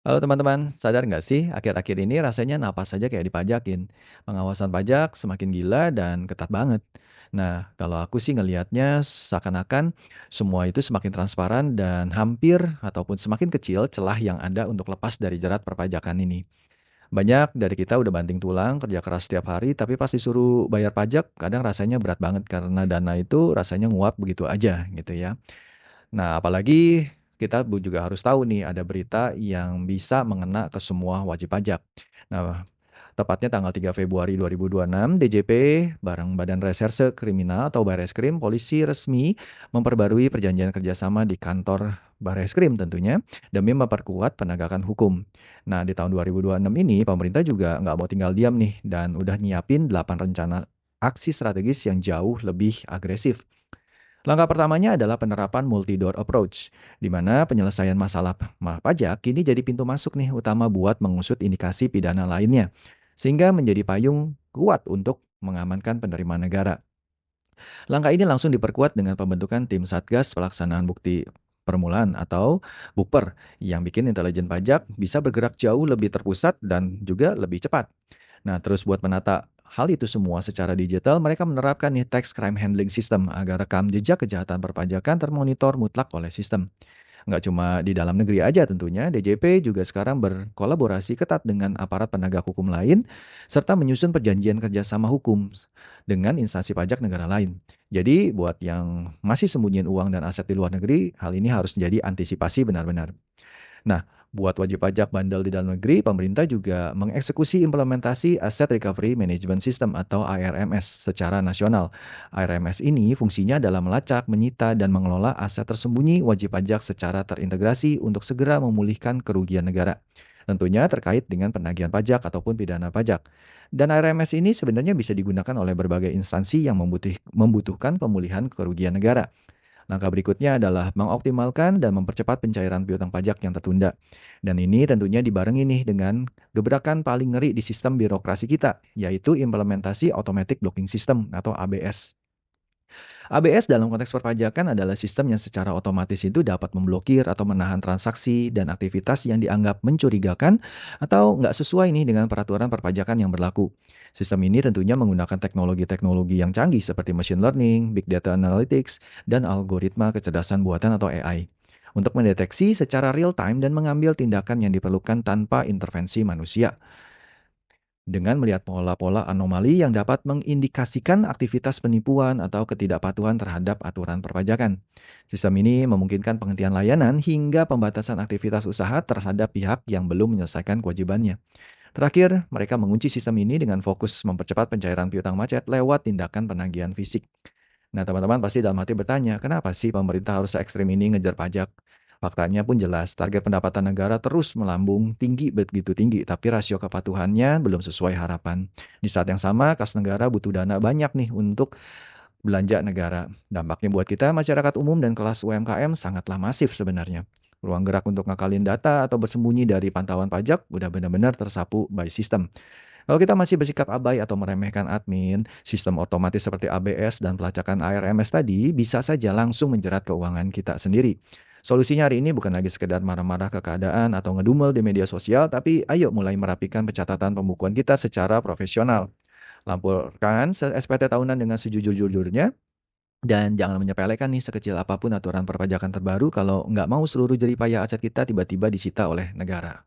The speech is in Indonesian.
Halo teman-teman, sadar nggak sih akhir-akhir ini rasanya napas saja kayak dipajakin. Pengawasan pajak semakin gila dan ketat banget. Nah, kalau aku sih ngelihatnya seakan-akan semua itu semakin transparan dan hampir ataupun semakin kecil celah yang ada untuk lepas dari jerat perpajakan ini. Banyak dari kita udah banting tulang, kerja keras setiap hari, tapi pas disuruh bayar pajak, kadang rasanya berat banget karena dana itu rasanya nguap begitu aja gitu ya. Nah, apalagi kita juga harus tahu nih ada berita yang bisa mengena ke semua wajib pajak. Nah, tepatnya tanggal 3 Februari 2026, DJP bareng Badan Reserse Kriminal atau Bareskrim, polisi resmi memperbarui perjanjian kerjasama di kantor Bareskrim tentunya demi memperkuat penegakan hukum. Nah, di tahun 2026 ini pemerintah juga nggak mau tinggal diam nih dan udah nyiapin 8 rencana aksi strategis yang jauh lebih agresif. Langkah pertamanya adalah penerapan multi-door approach, di mana penyelesaian masalah pajak kini jadi pintu masuk nih utama buat mengusut indikasi pidana lainnya, sehingga menjadi payung kuat untuk mengamankan penerimaan negara. Langkah ini langsung diperkuat dengan pembentukan tim Satgas Pelaksanaan Bukti Permulaan atau BUPER yang bikin intelijen pajak bisa bergerak jauh lebih terpusat dan juga lebih cepat. Nah, terus buat menata hal itu semua secara digital, mereka menerapkan nih tax crime handling system agar rekam jejak kejahatan perpajakan termonitor mutlak oleh sistem. Nggak cuma di dalam negeri aja tentunya, DJP juga sekarang berkolaborasi ketat dengan aparat penegak hukum lain, serta menyusun perjanjian kerjasama hukum dengan instansi pajak negara lain. Jadi buat yang masih sembunyiin uang dan aset di luar negeri, hal ini harus jadi antisipasi benar-benar. Nah, buat wajib pajak bandel di dalam negeri, pemerintah juga mengeksekusi implementasi Asset Recovery Management System atau ARMS secara nasional. ARMS ini fungsinya adalah melacak, menyita, dan mengelola aset tersembunyi wajib pajak secara terintegrasi untuk segera memulihkan kerugian negara. Tentunya terkait dengan penagihan pajak ataupun pidana pajak. Dan ARMS ini sebenarnya bisa digunakan oleh berbagai instansi yang membutuhkan pemulihan kerugian negara. Langkah berikutnya adalah mengoptimalkan dan mempercepat pencairan piutang pajak yang tertunda. Dan ini tentunya dibarengi nih dengan gebrakan paling ngeri di sistem birokrasi kita, yaitu implementasi Automatic Blocking System atau ABS. ABS dalam konteks perpajakan adalah sistem yang secara otomatis itu dapat memblokir atau menahan transaksi dan aktivitas yang dianggap mencurigakan atau nggak sesuai nih dengan peraturan perpajakan yang berlaku. Sistem ini tentunya menggunakan teknologi-teknologi yang canggih seperti machine learning, big data analytics, dan algoritma kecerdasan buatan atau AI untuk mendeteksi secara real time dan mengambil tindakan yang diperlukan tanpa intervensi manusia. Dengan melihat pola-pola anomali yang dapat mengindikasikan aktivitas penipuan atau ketidakpatuhan terhadap aturan perpajakan. Sistem ini memungkinkan penghentian layanan hingga pembatasan aktivitas usaha terhadap pihak yang belum menyelesaikan kewajibannya. Terakhir, mereka mengunci sistem ini dengan fokus mempercepat pencairan piutang macet lewat tindakan penagihan fisik. Nah, teman-teman pasti dalam hati bertanya, kenapa sih pemerintah harus se ekstrim ini ngejar pajak? Faktanya pun jelas, target pendapatan negara terus melambung tinggi begitu tinggi, tapi rasio kepatuhannya belum sesuai harapan. Di saat yang sama, kas negara butuh dana banyak nih untuk belanja negara. Dampaknya buat kita, masyarakat umum dan kelas UMKM sangatlah masif sebenarnya. Ruang gerak untuk ngakalin data atau bersembunyi dari pantauan pajak udah benar-benar tersapu by system. Kalau kita masih bersikap abai atau meremehkan admin, sistem otomatis seperti ABS dan pelacakan ARMS tadi bisa saja langsung menjerat keuangan kita sendiri. Solusinya hari ini bukan lagi sekedar marah-marah ke keadaan atau ngedumel di media sosial, tapi ayo mulai merapikan pencatatan pembukuan kita secara profesional. Laporkan SPT tahunan dengan sejujur-jujurnya, dan jangan menyepelekan nih sekecil apapun aturan perpajakan terbaru kalau nggak mau seluruh jerih payah aset kita tiba-tiba disita oleh negara.